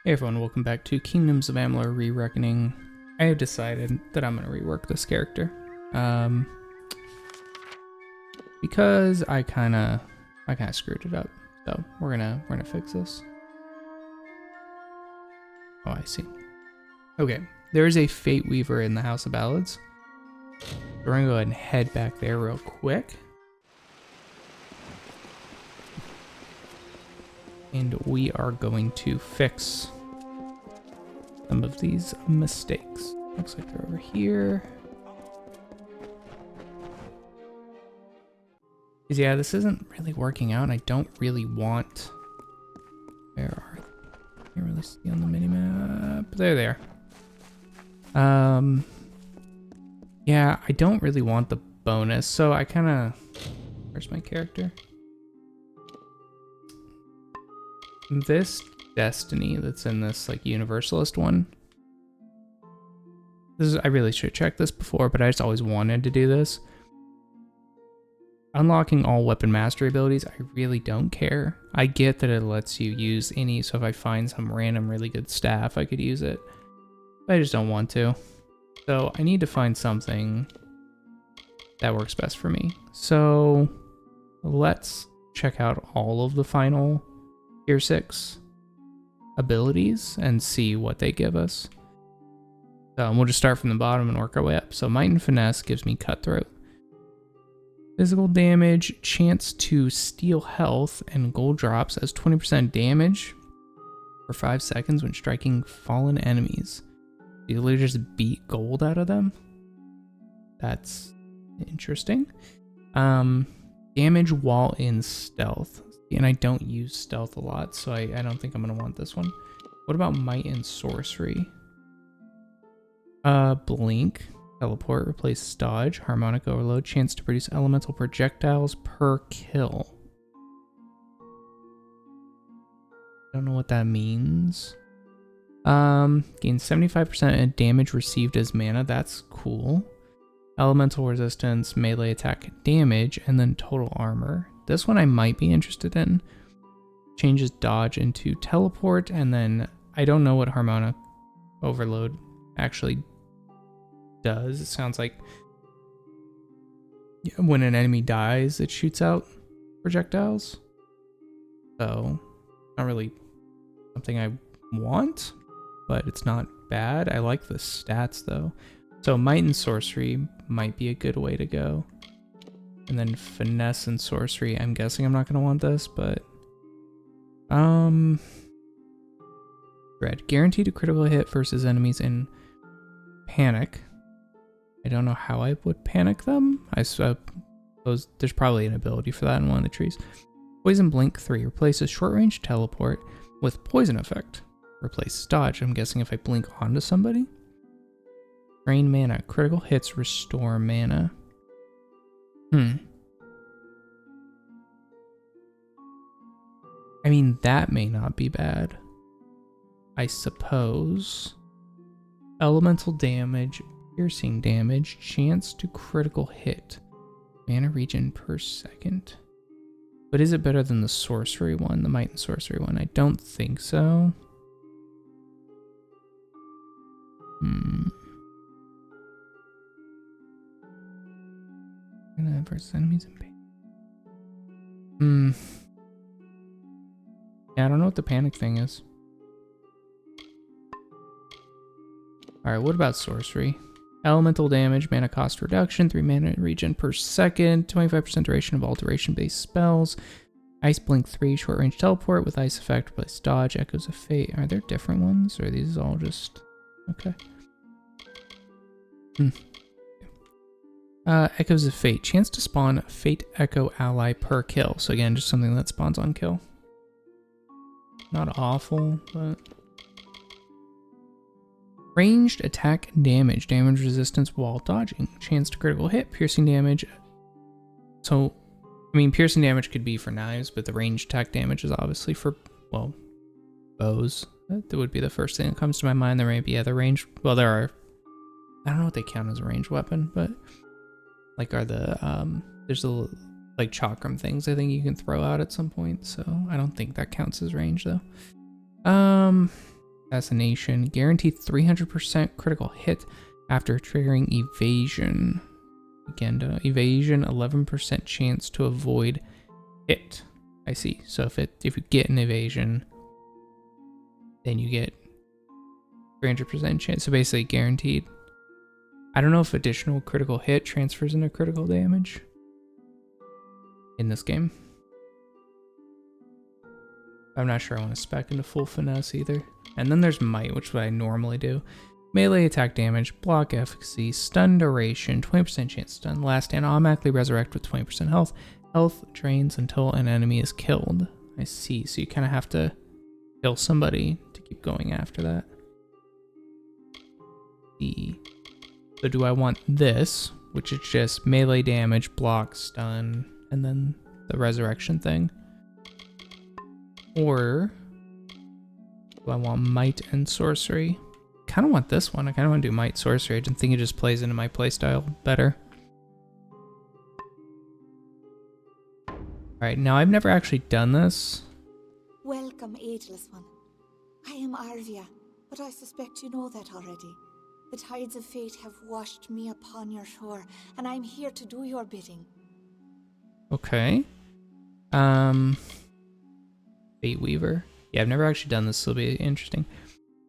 Hey everyone, welcome back to Kingdoms of Amalur Re-Reckoning. I have decided that I'm going to rework this character. Because I kind of screwed it up. So we're gonna fix this. Oh, I see. Okay, there is a Fateweaver in the House of Ballads. We're gonna go ahead and head back there real quick. And we are going to fix some of these mistakes. Looks like they're over here. Yeah, this isn't really working out, and I don't really want... Where are they? Can't really see on the minimap. There they are. Yeah, I don't really want the bonus, so I kind of... Where's my character? This Destiny that's in this, like, Universalist one. I really should have checked this before, but I just always wanted to do this. Unlocking all weapon mastery abilities, I really don't care. I get that it lets you use any, so if I find some random really good staff, I could use it. But I just don't want to. So I need to find something that works best for me. So let's check out all of the final Tier 6 abilities and see what they give us. So we'll just start from the bottom and work our way up. So Might and Finesse gives me Cutthroat. Physical damage, chance to steal health, and gold drops as 20% damage for 5 seconds when striking fallen enemies. You literally just beat gold out of them. That's interesting. Damage while in stealth. And I don't use stealth a lot, so I don't think I'm going to want this one. What about Might and Sorcery? Blink. Teleport, replace dodge, harmonic overload, chance to produce elemental projectiles per kill. Don't know what that means. Gain 75% damage received as mana, that's cool. Elemental resistance, melee attack damage, and then total armor. This one I might be interested in. Changes dodge into teleport, and then I don't know what harmonic overload actually does. It sounds like when an enemy dies, it shoots out projectiles. So, not really something I want, but it's not bad. I like the stats though. So Might and Sorcery might be a good way to go. And then Finesse and Sorcery, I'm guessing I'm not going to want this, but... Dread. Guaranteed a critical hit versus enemies in Panic. I don't know how I would panic them. I suppose there's probably an ability for that in one of the trees. Poison Blink 3 replaces short range teleport with poison effect. Replaces dodge. I'm guessing if I blink onto somebody. Drain mana. Critical hits restore mana. I mean, that may not be bad. I suppose. Elemental damage. Piercing damage, chance to critical hit, mana regen per second. But is it better than the sorcery one, the Might and Sorcery one? I don't think so. Versus enemies in pain. Yeah, I don't know what the panic thing is. Alright, what about sorcery? Elemental damage, mana cost reduction, 3 mana regen per second, 25% duration of all duration-based spells. Ice Blink 3, short range teleport with ice effect, replace dodge, Echoes of Fate. Are there different ones, or are these all just... Okay. Echoes of Fate, chance to spawn Fate Echo ally per kill. So again, just something that spawns on kill. Not awful, but... Ranged attack damage, damage resistance while dodging, chance to critical hit, piercing damage. So, I mean, piercing damage could be for knives, but the ranged attack damage is obviously for, well, bows. That would be the first thing that comes to my mind. There may be other range. Well, there are. I don't know what they count as a ranged weapon, but like are the there's a like chakram things I think you can throw out at some point. So I don't think that counts as range though. Assassination. Guaranteed 300% critical hit after triggering evasion. Again, evasion, 11% chance to avoid hit. I see. So if you get an evasion, then you get 300% chance. So basically guaranteed. I don't know if additional critical hit transfers into critical damage in this game. I'm not sure I want to spec into full finesse either. And then there's might, which is what I normally do. Melee attack damage, block efficacy, stun duration, 20% chance to stun, last stand, automatically resurrect with 20% health. Health drains until an enemy is killed. I see, so you kind of have to kill somebody to keep going after that. So do I want this, which is just melee damage, block, stun, and then the resurrection thing? Or do I want might and sorcery? Kind of want this one. I kind of want to do might sorcery. I think it just plays into my playstyle better. Alright, now I've never actually done this. Welcome, Ageless One. I am Arvia, but I suspect you know that already. The tides of fate have washed me upon your shore, and I'm here to do your bidding. Okay. Fateweaver. Yeah, I've never actually done this, so it'll be interesting.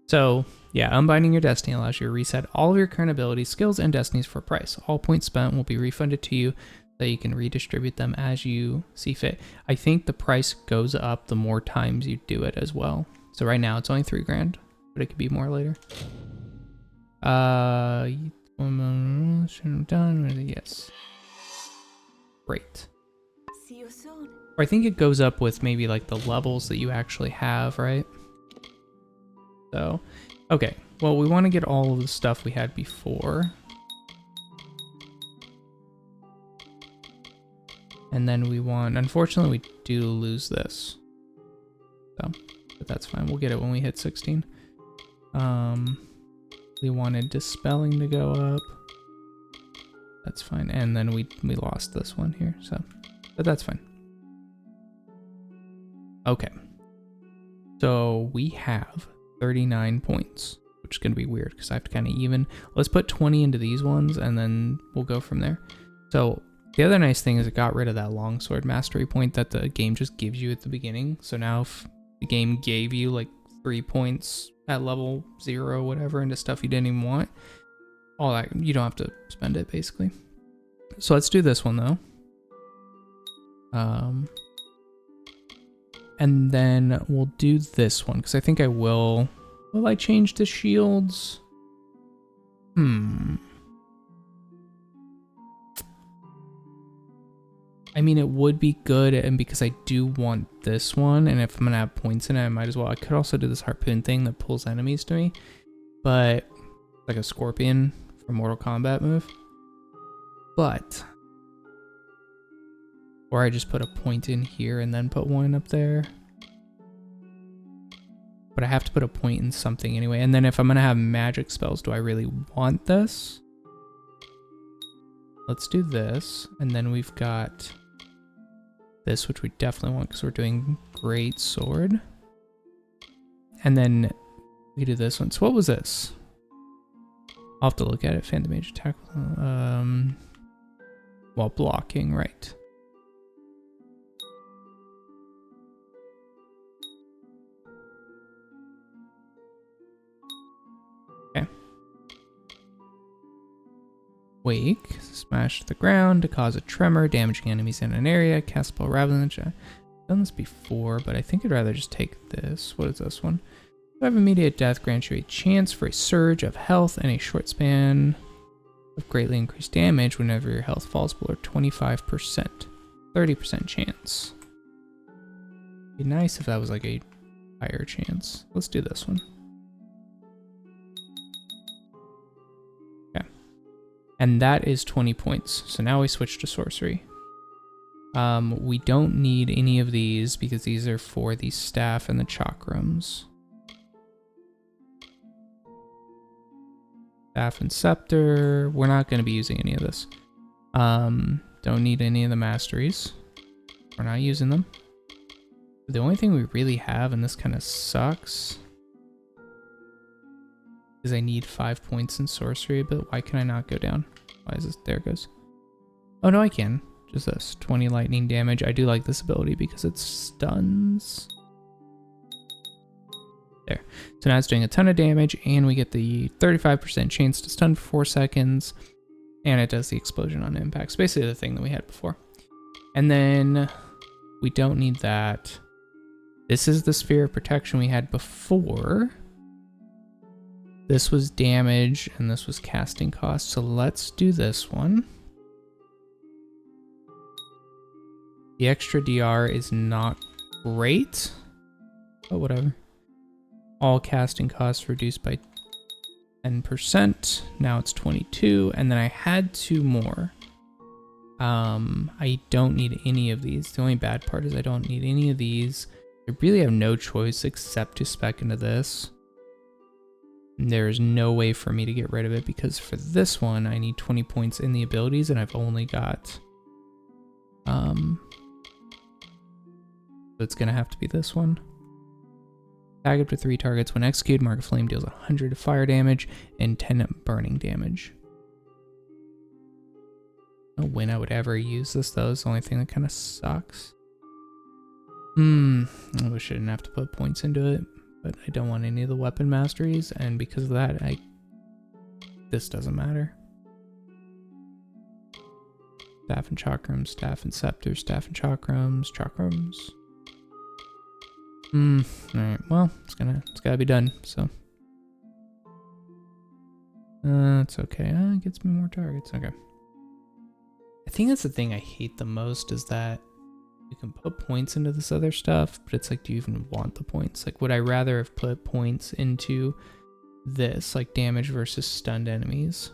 So, yeah, Unbinding Your Destiny allows you to reset all of your current abilities, skills, and destinies for a price. All points spent will be refunded to you, so you can redistribute them as you see fit. I think the price goes up the more times you do it as well. So right now it's only $3 grand, but it could be more later. Done. Yes. Great. See you soon. Or I think it goes up with maybe like the levels that you actually have, right? So, okay. Well, we want to get all of the stuff we had before. And then we want, unfortunately, we do lose this. So, but that's fine. We'll get it when we hit 16. We wanted Dispelling to go up. That's fine. And then we lost this one here, so, but that's fine. Okay. So we have 39 points, which is going to be weird because I have to kind of even. Let's put 20 into these ones and then we'll go from there. So the other nice thing is it got rid of that longsword mastery point that the game just gives you at the beginning. So now if the game gave you like 3 points at level 0 whatever into stuff you didn't even want, all that, you don't have to spend it basically. So let's do this one though. And then we'll do this one because I think I will. Will I change the shields? I mean, it would be good, and because I do want this one, and if I'm gonna have points in it, I might as well. I could also do this harpoon thing that pulls enemies to me, but like a scorpion from Mortal Kombat move. But, or I just put a point in here and then put one up there. But I have to put a point in something anyway. And then if I'm gonna have magic spells, do I really want this? Let's do this, and then we've got this, which we definitely want because we're doing Great Sword. And then we do this one. So what was this? I'll have to look at it. Phantom Mage attack while blocking, right? Okay. Wake, smash the ground to cause a tremor, damaging enemies in an area, cast spell rather than I've done this before, but I think I'd rather just take this. What is this one? Have immediate death grants you a chance for a surge of health and a short span of greatly increased damage whenever your health falls below 25%. 30% chance. Be nice if that was like a higher chance. Let's do this one. And that is 20 points. So now we switch to sorcery. We don't need any of these because these are for the staff and the chakrams. Staff and scepter. We're not going to be using any of this. Don't need any of the masteries. We're not using them. The only thing we really have, and this kind of sucks, Because I need 5 points in sorcery, but why can I not go down? Why is this? There it goes. Oh no, I can. Just this 20 lightning damage. I do like this ability because it stuns. There. So now it's doing a ton of damage, and we get the 35% chance to stun for 4 seconds, and it does the explosion on impact. So basically the thing that we had before. And then we don't need that. This is the sphere of protection we had before. This was damage, and this was casting cost. So let's do this one. The extra DR is not great, but whatever. All casting costs reduced by 10%. Now it's 22, and then I had 2 more. I don't need any of these. The only bad part is I don't need any of these. I really have no choice except to spec into this. There's no way for me to get rid of it because for this one I need 20 points in the abilities, and I've only got so it's gonna have to be this one. Tag up to 3 targets. When executed, Mark of Flame deals 100 fire damage and 10 burning damage. I don't know when I would ever use this though. It's the only thing that kind of sucks. I wish I didn't have to put points into it, but I don't want any of the weapon masteries, and because of that, this doesn't matter. Staff and chakrams, staff and scepters, staff and chakrams, chakrams. Alright, well, it's gotta be done, so. It's okay. It gets me more targets. Okay. I think that's the thing I hate the most is that you can put points into this other stuff, but it's like, do you even want the points? Like, would I rather have put points into this, like damage versus stunned enemies?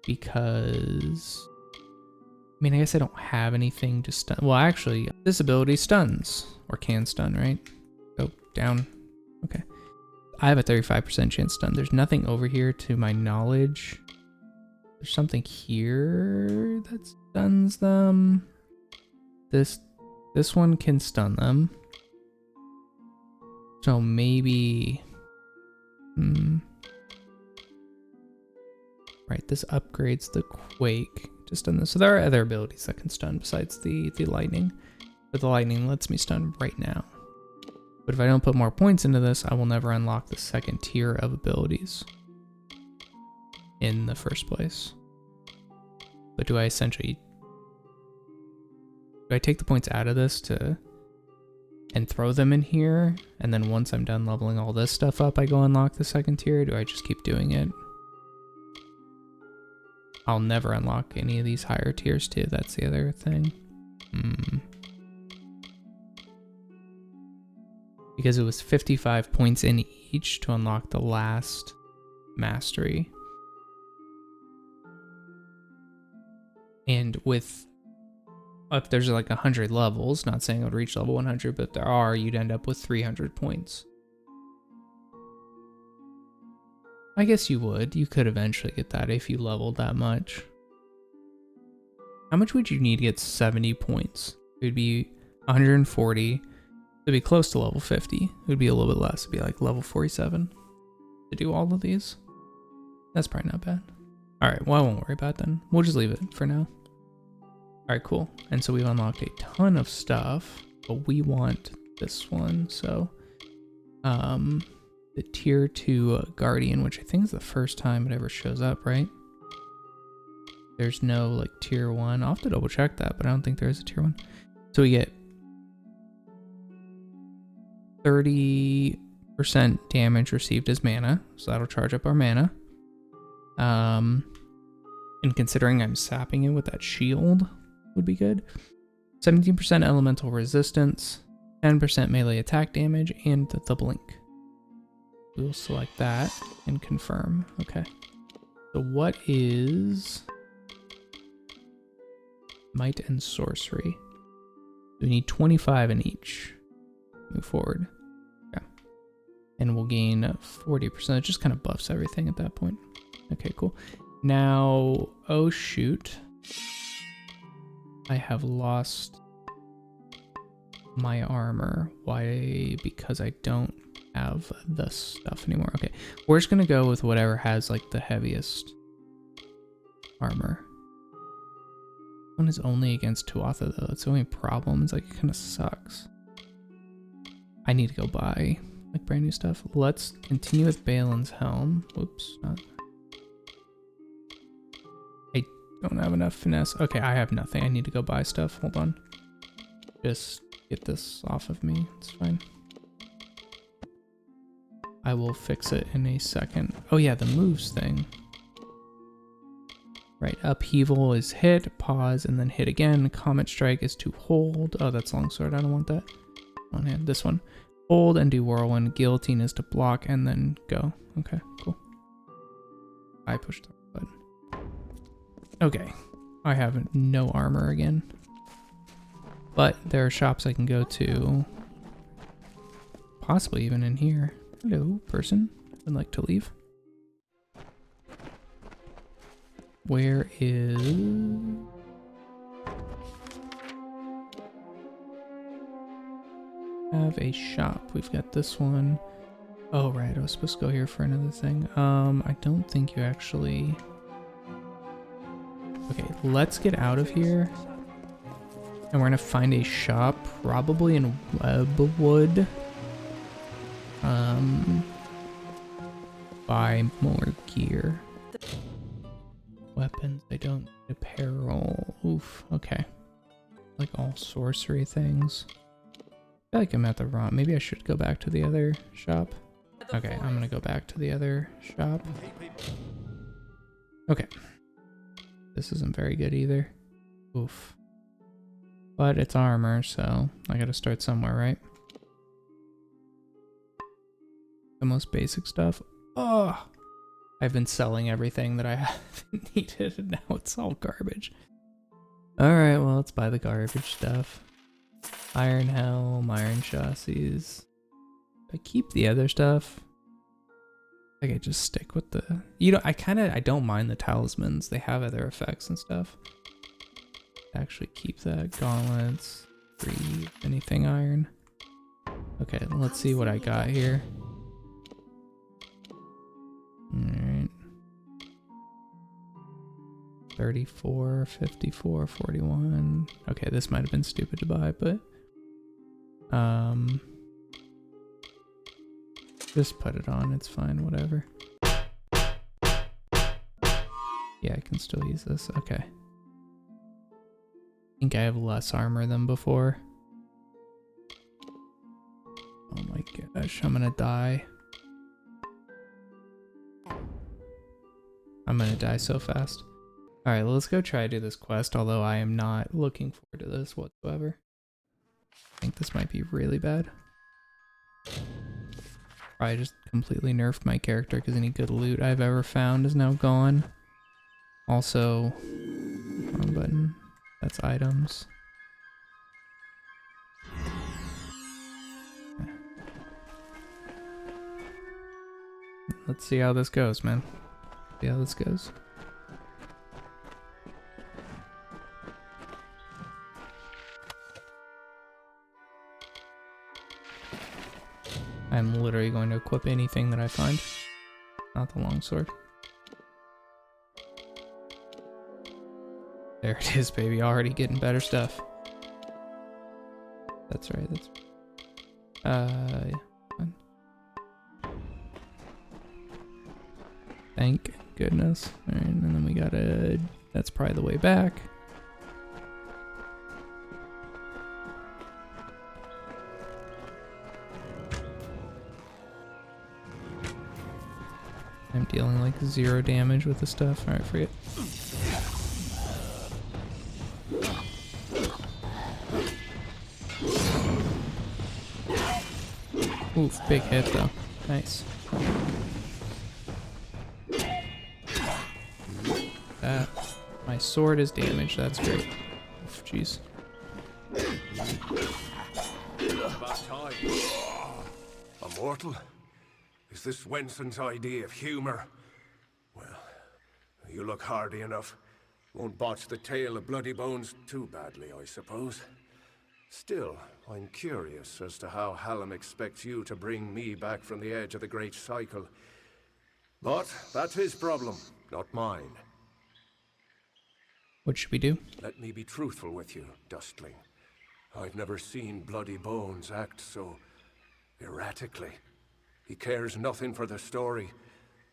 Because, I mean, I guess I don't have anything to stun. Well, actually, this ability stuns, or can stun, right? Oh, down. Okay. I have a 35% chance stun. There's nothing over here to my knowledge. There's something here that stuns them. This one can stun them. So maybe, right, this upgrades the quake to stun this. So there are other abilities that can stun besides the lightning. But the lightning lets me stun right now. But if I don't put more points into this, I will never unlock the second tier of abilities in the first place. But do I essentially, do I take the points out of this and throw them in here, and then once I'm done leveling all this stuff up, I go unlock the second tier, or do I just keep doing it? I'll never unlock any of these higher tiers too, that's the other thing. Because it was 55 points in each to unlock the last mastery. And with, if there's like 100 levels, not saying I would reach level 100, but if there are, you'd end up with 300 points. I guess you would. You could eventually get that if you leveled that much. How much would you need to get 70 points? It would be 140. It would be close to level 50. It would be a little bit less. It would be like level 47 to do all of these. That's probably not bad. Alright, well, I won't worry about it then. We'll just leave it for now. Alright, cool. And so we've unlocked a ton of stuff, but we want this one. So, the tier 2 Guardian, which I think is the first time it ever shows up, right? There's no like tier 1. I'll have to double check that, but I don't think there is a tier 1. So we get 30% damage received as mana, so that'll charge up our mana. And considering I'm sapping it with that shield would be good. 17% elemental resistance, 10% melee attack damage, and the blink. We'll select that and confirm. Okay. So what is might and sorcery? We need 25 in each. Move forward. Okay. And we'll gain 40%. It just kind of buffs everything at that point. Okay, cool. Now, oh shoot. I have lost my armor. Why? Because I don't have the stuff anymore. Okay, we're just gonna go with whatever has like the heaviest armor. One is only against Tuatha though. That's the only problem. It's like it kind of sucks. I need to go buy like brand new stuff. Let's continue with Balin's helm. Whoops, not. I don't have enough finesse. Okay, I have nothing. I need to go buy stuff. Hold on. Just get this off of me. It's fine. I will fix it in a second. Oh yeah, the moves thing. Right, upheaval is hit, pause, and then hit again. Comet strike is to hold. Oh, that's longsword. I don't want that. One hand. This one. Hold and do whirlwind. Guillotine is to block and then go. Okay, cool. I pushed the button. Okay, I have no armor again. But there are shops I can go to. Possibly even in here. Hello, person. Would like to leave. Where is... Have a shop. We've got this one. Oh, right. I was supposed to go here for another thing. I don't think you actually... Okay, let's get out of here. And we're gonna find a shop, probably in Webwood. Buy more gear. Weapons, I don't need apparel. Oof, okay. Like all sorcery things. I feel like I'm at the wrong... Maybe I should go back to the other shop. Okay, I'm gonna go back to the other shop. Okay. This isn't very good either. Oof. But it's armor, so I gotta start somewhere, right? The most basic stuff. Oh! I've been selling everything that I haven't needed, and now it's all garbage. Alright, well, let's buy the garbage stuff. Iron helm, iron chassis. I keep the other stuff. I think I just stick with the... You know, I don't mind the talismans. They have other effects and stuff. Actually keep that. Gauntlets. Breathe. Anything iron. Okay, let's see what I got here. Alright. 34, 54, 41. Okay, this might have been stupid to buy, but... Just put it on, it's fine, whatever. Yeah, I can still use this, okay. I think I have less armor than before. Oh my gosh, I'm gonna die. I'm gonna die so fast. Alright, let's go try to do this quest, although I am not looking forward to this whatsoever. I think this might be really bad. I just completely nerfed my character because any good loot I've ever found is now gone. Also, wrong button. That's items. Let's see how this goes, man. See how this goes. I'm literally going to equip anything that I find. Not the longsword. There it is, baby. Already getting better stuff. That's right, that's... yeah. Fine. Thank goodness. Alright, and then we gotta... That's probably the way back. I'm dealing like 0 damage with the stuff. Alright, forget. Oof, big hit though. Nice. That. My sword is damaged, that's great. Oof, jeez. A mortal? Is this Wenson's idea of humor? Well, you look hardy enough. Won't botch the tale of bloody bones too badly, I suppose. Still, I'm curious as to how Hallam expects you to bring me back from the edge of the Great Cycle. But that's his problem, not mine. What should we do? Let me be truthful with you, Dustling. I've never seen Bloody Bones act so erratically. He cares nothing for the story,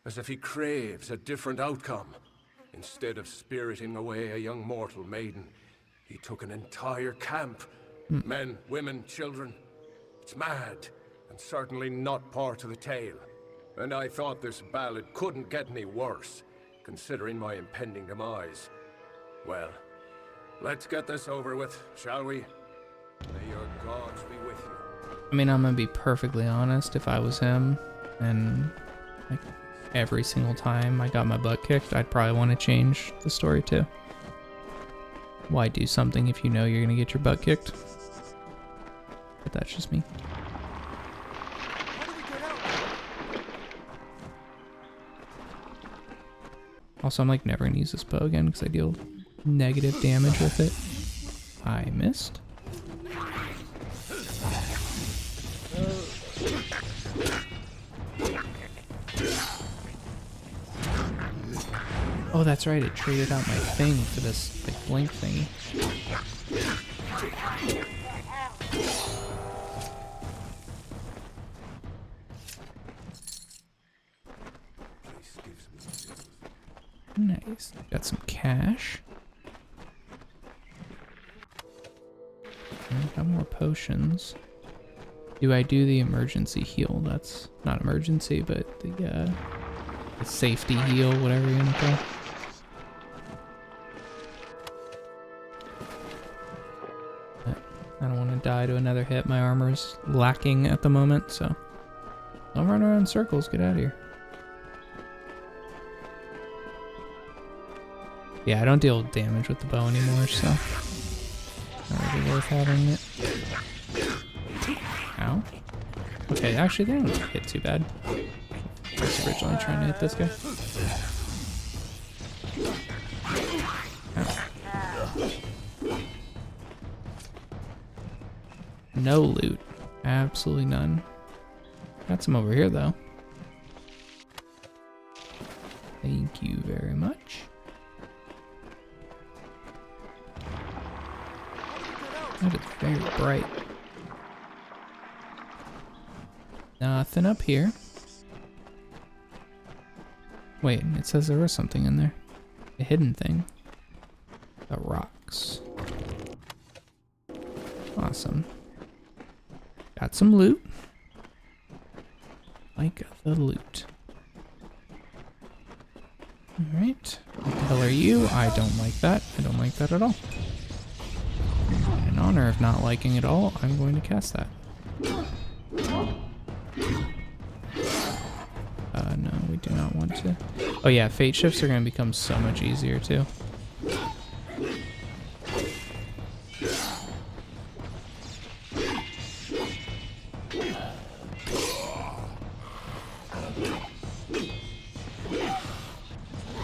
as if he craves a different outcome. Instead of spiriting away a young mortal maiden, he took an entire camp. Men, women, children. It's mad, and certainly not part of the tale. And I thought this ballad couldn't get any worse, considering my impending demise. Well, let's get this over with, shall we? May your gods be with you. I mean, I'm gonna be perfectly honest. If I was him, and like every single time I got my butt kicked, I'd probably want to change the story too. Why do something if you know you're gonna get your butt kicked? But that's just me. Also, I'm like never gonna use this bow again because I deal negative damage with it. I missed. Oh, that's right. It traded out my thing for this like blink thingy. Nice. Got some cash. Got more potions. Do I do the emergency heal? That's not emergency, but the safety heal, whatever you're gonna call. I don't want to die to another hit. My armor's lacking at the moment, so don't run around in circles. Get out of here. Yeah, I don't deal damage with the bow anymore, so not really worth having it. Ow. Okay, actually they don't hit too bad. I was originally trying to hit this guy. Ow. No loot. Absolutely none. Got some over here though. Thank you very much. That is very bright. Nothing up here. Wait, it says there was something in there. A hidden thing. The rocks. Awesome. Got some loot. Like the loot. Alright. What the hell are you? I don't like that. I don't like that at all. In honor of not liking it all, I'm going to cast that. No, we do not want to. Oh yeah, fate shifts are going to become so much easier too.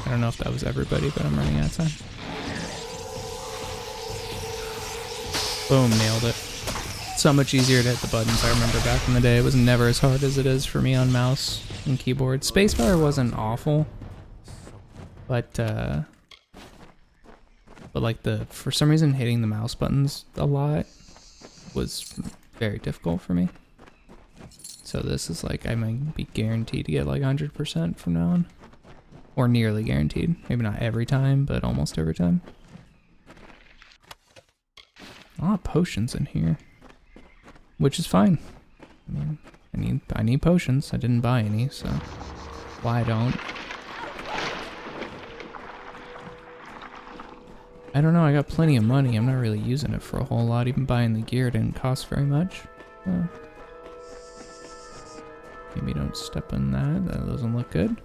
I don't know if that was everybody, but I'm running out of time. Boom, nailed it. So much easier to hit the buttons. I remember back in the day, it was never as hard as it is for me on mouse and keyboard. Spacebar wasn't awful, but like for some reason hitting the mouse buttons a lot was very difficult for me. So this is like, I might be guaranteed to get like 100% from now on. Or nearly guaranteed. Maybe not every time, but almost every time. A lot of potions in here. Which is fine. I mean, I need potions. I didn't buy any, so why don't? I don't know, I got plenty of money. I'm not really using it for a whole lot. Even buying the gear didn't cost very much. Maybe don't step on that. That doesn't look good.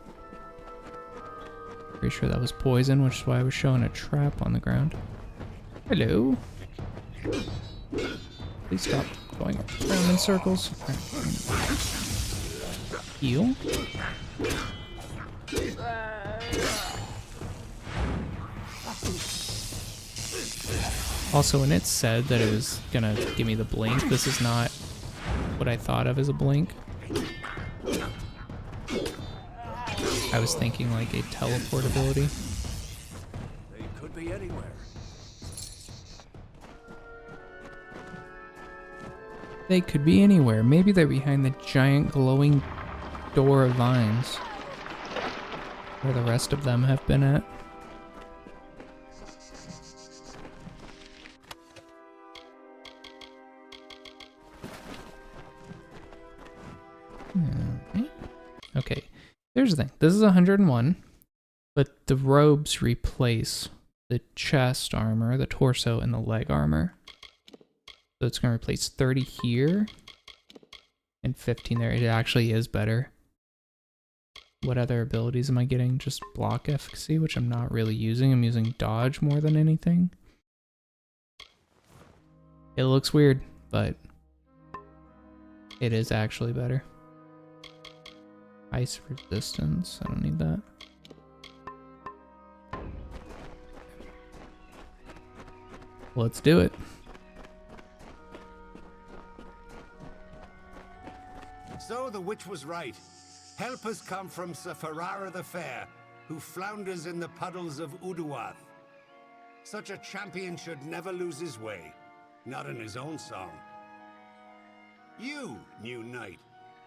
Pretty sure that was poison, which is why I was showing a trap on the ground. Hello. Please stop going around in circles. Heal. Also, when it said that it was gonna give me the blink, this is not what I thought of as a blink. I was thinking like a teleport ability. They could be anywhere. They could be anywhere. Maybe they're behind the giant glowing door of vines, where the rest of them have been at. Okay, here's the thing. This is 101, but the robes replace the chest armor, the torso, and the leg armor. So it's going to replace 30 here and 15 there. It actually is better. What other abilities am I getting? Just block efficacy, which I'm not really using. I'm using dodge more than anything. It looks weird, but it is actually better. Ice resistance, I don't need that. Let's do it. So the witch was right. Help has come from Sir Ferrara the Fair, who flounders in the puddles of Uduath. Such a champion should never lose his way, not in his own song. You, new knight,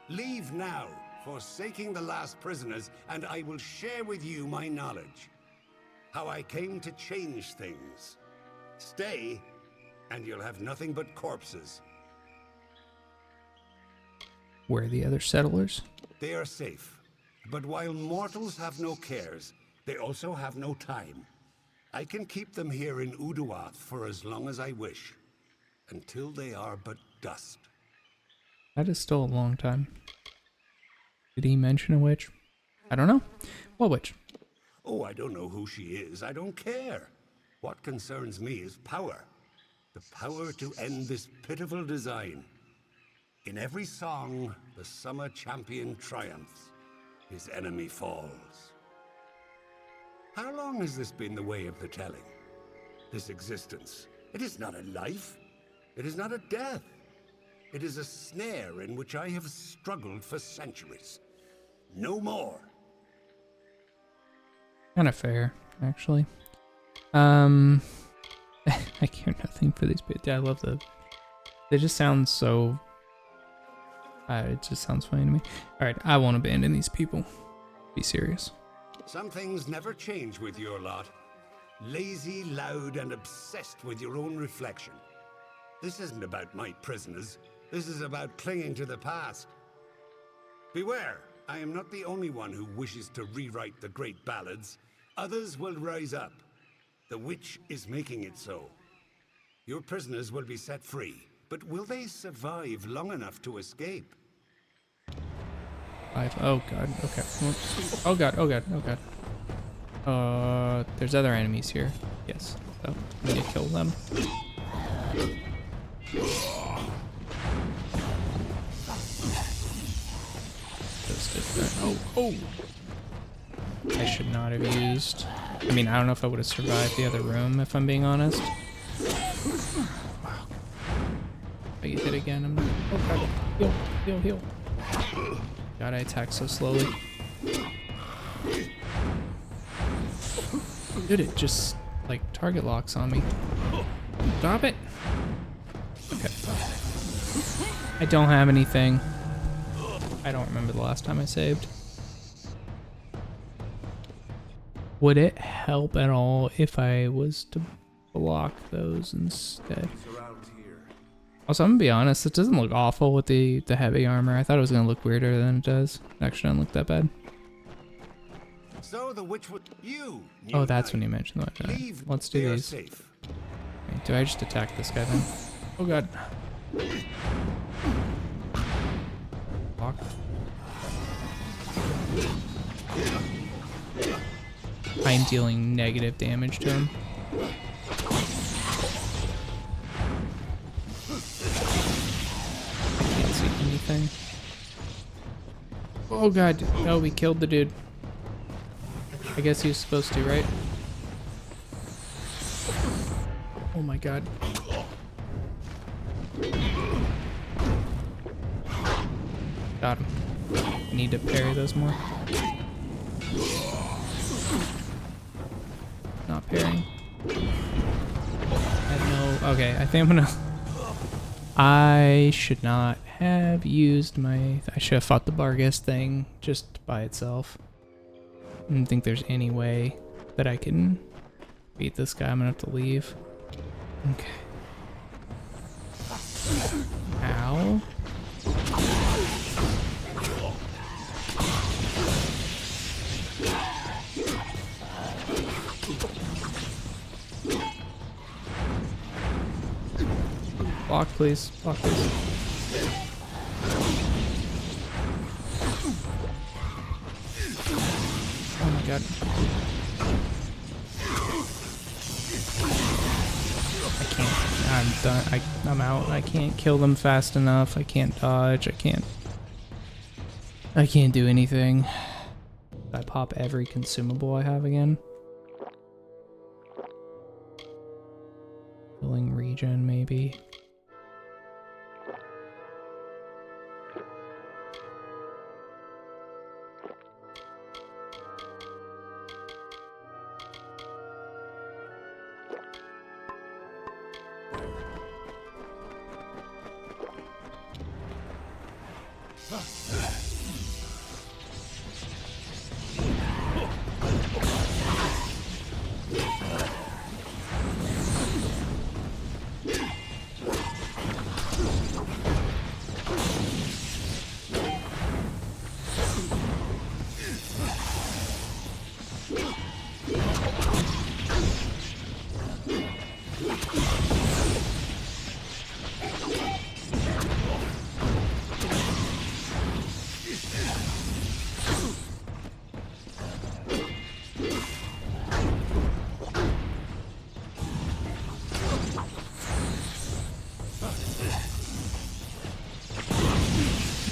leave now, forsaking the last prisoners, and I will share with you my knowledge. How I came to change things. Stay, and you'll have nothing but corpses. Where are the other settlers? They are safe, but while mortals have no cares, they also have no time. I can keep them here in Uduath for as long as I wish, until they are but dust. That is still a long time. Did he mention a witch? I don't know. What witch? Oh, I don't know who she is. I don't care. What concerns me is power. The power to end this pitiful design. In every song, the summer champion triumphs. His enemy falls. How long has this been the way of the telling? This existence. It is not a life. It is not a death. It is a snare in which I have struggled for centuries. No more. Kind of fair, actually. I care nothing for these bits. Yeah, I love the... They just sound so... it just sounds funny to me. Alright, I won't abandon these people. Be serious. Some things never change with your lot. Lazy, loud, and obsessed with your own reflection. This isn't about my prisoners. This is about clinging to the past. Beware, I am not the only one who wishes to rewrite the great ballads. Others will rise up. The witch is making it so. Your prisoners will be set free, but will they survive long enough to escape? Oh god, okay. Whoops. Oh god, oh god, oh god. There's other enemies here. Yes, so I need to kill them. Oh! I should not have used... I mean, I don't know if I would have survived the other room, if I'm being honest. Wow. If I get hit again, I'm... Oh god, heal, heal, heal. God, I attack so slowly. Dude, it just, like, target locks on me. Stop it! Okay. I don't have anything. I don't remember the last time I saved. Would it help at all if I was to block those instead? Also, I'm gonna be honest, it doesn't look awful with the heavy armor. I thought it was gonna look weirder than it does. It actually doesn't look that bad. So the witch would you. Oh, that's when you mentioned that. Right. Let's do these. Wait, do I just attack this guy then? Oh god. Block. I'm dealing negative damage to him. I can't see anything. Oh god. Oh, we killed the dude. I guess he was supposed to, right? Oh my god. Got him. I need to parry those more. Not parrying. Okay, I think I'm gonna... I should not have used my... I should have fought the Barghest thing just by itself. I don't think there's any way that I can beat this guy. I'm gonna have to leave. Okay. Ow. Block, please. Block, please. Oh my god. I can't. I'm done. I'm out. I can't kill them fast enough. I can't dodge. I can't do anything. I pop every consumable I have again. Filling regen, maybe.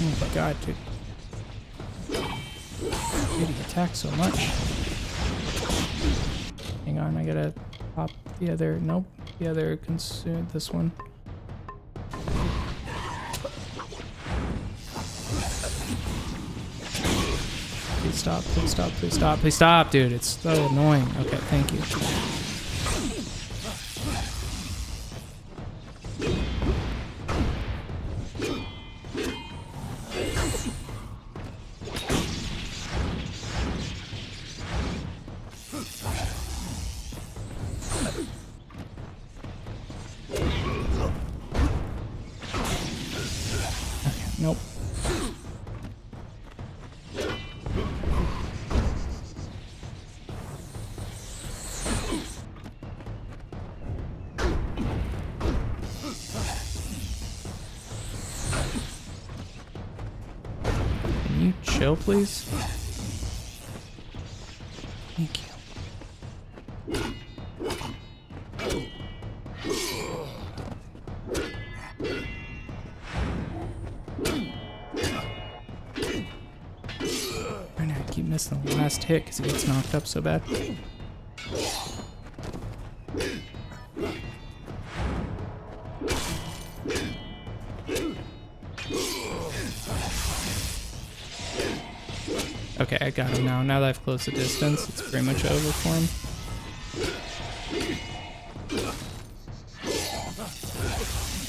Oh my god, dude. Dude, he attacks so much. Hang on, I gotta pop the other. Nope. The other consume this one. Please stop, please stop, please stop, please stop, dude. It's so annoying. Okay, thank you. Nope. Can you chill, please? Thank you. I keep missing the last hit because he gets knocked up so bad. Okay, I got him now. Now that I've closed the distance, it's pretty much over for him.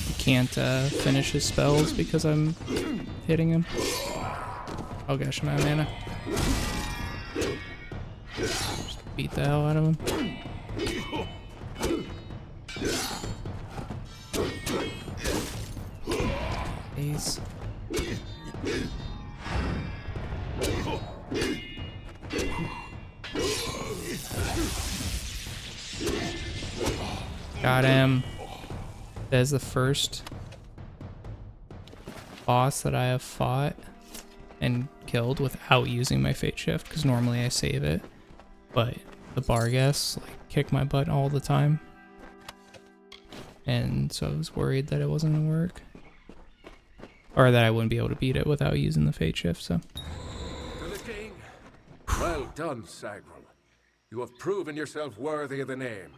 He can't finish his spells because I'm hitting him. Oh gosh, I'm out of mana. Just beat the hell out of him. Ace. Got him. That is the first boss that I have fought and killed without using my fate shift, because normally I save it, but the Barghest like kick my butt all the time, and so I was worried that it wasn't gonna work, or that I wouldn't be able to beat it without using the fate shift. So To the king. Well done, Sagrel. You have proven yourself worthy of the name.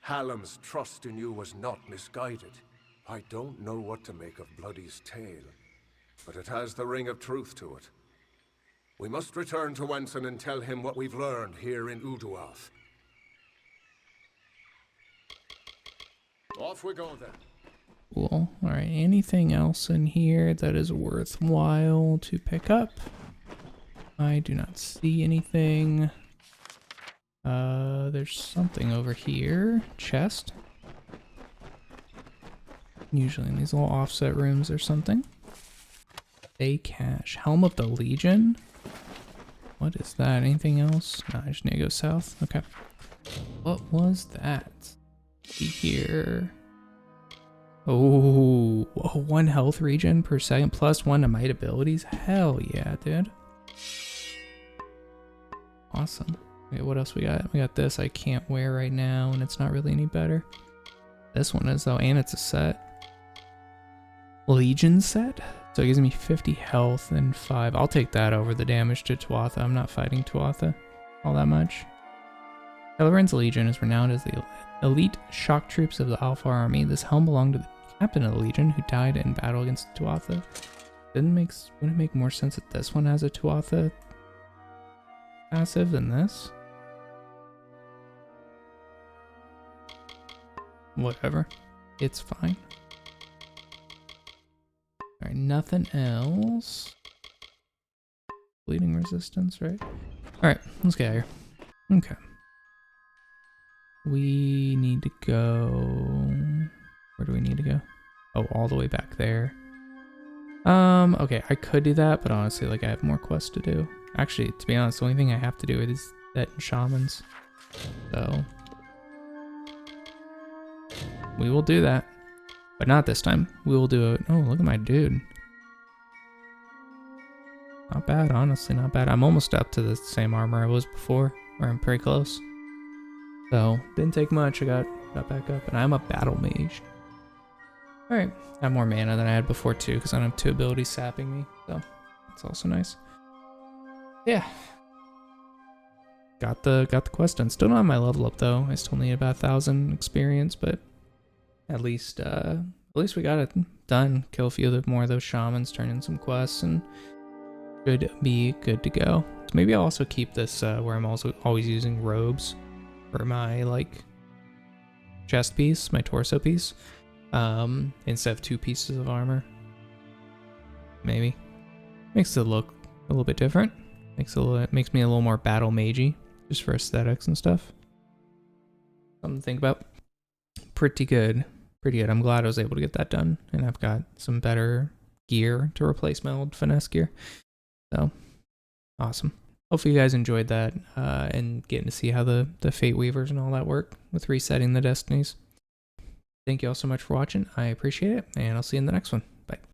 Hallam's trust in you was not misguided. I don't know what to make of Bloody's tale, but it has the ring of truth to it. We must return to Wenson and tell him what we've learned here in Uduath. Off we go then. Cool. Alright, anything else in here that is worthwhile to pick up? I do not see anything. There's something over here. Chest. Usually in these little offset rooms or something. A cache. Helm of the Legion? What is that? Anything else? No, I just need to go south. Okay. What was that? See here. Oh, whoa, 1 health regen per second plus 1 to might abilities. Hell yeah, dude. Awesome. Okay, what else we got? We got this I can't wear right now, and it's not really any better. This one is though, and it's a set. Legion set? So it gives me 50 health and 5. I'll take that over the damage to Tuatha. I'm not fighting Tuatha all that much. Kelleran's Legion is renowned as the elite shock troops of the Alpha Army. This helm belonged to the captain of the Legion who died in battle against Tuatha. Wouldn't it make more sense that this one has a Tuatha passive than this? Whatever. It's fine. Alright, nothing else. Bleeding resistance, right? Alright, let's get out of here. Okay. We need to go... Where do we need to go? Oh, all the way back there. Okay, I could do that, but honestly, like, I have more quests to do. Actually, to be honest, the only thing I have to do is that in Shamans. So... we will do that. But not this time. We will do it. Oh, look at my dude. Not bad, honestly, not bad. I'm almost up to the same armor I was before, or I'm pretty close. So, didn't take much. I got back up, and I'm a Battlemage. Alright, I have more mana than I had before too, because I don't have 2 abilities sapping me, so that's also nice. Yeah. Got the quest done. Still don't have my level up though. I still need about 1,000 experience, but at least we got it done. Kill a few more of those shamans, turn in some quests, and should be good to go. So maybe I'll also keep this where I'm also always using robes for my like chest piece, my torso piece, instead of 2 pieces of armor. Maybe makes it look a little bit different. Makes me a little more battle magey, just for aesthetics and stuff. Something to think about. Pretty good. Pretty good. I'm glad I was able to get that done, and I've got some better gear to replace my old finesse gear. So, awesome. Hopefully you guys enjoyed that, and getting to see how the Fateweavers and all that work with resetting the destinies. Thank you all so much for watching. I appreciate it, and I'll see you in the next one.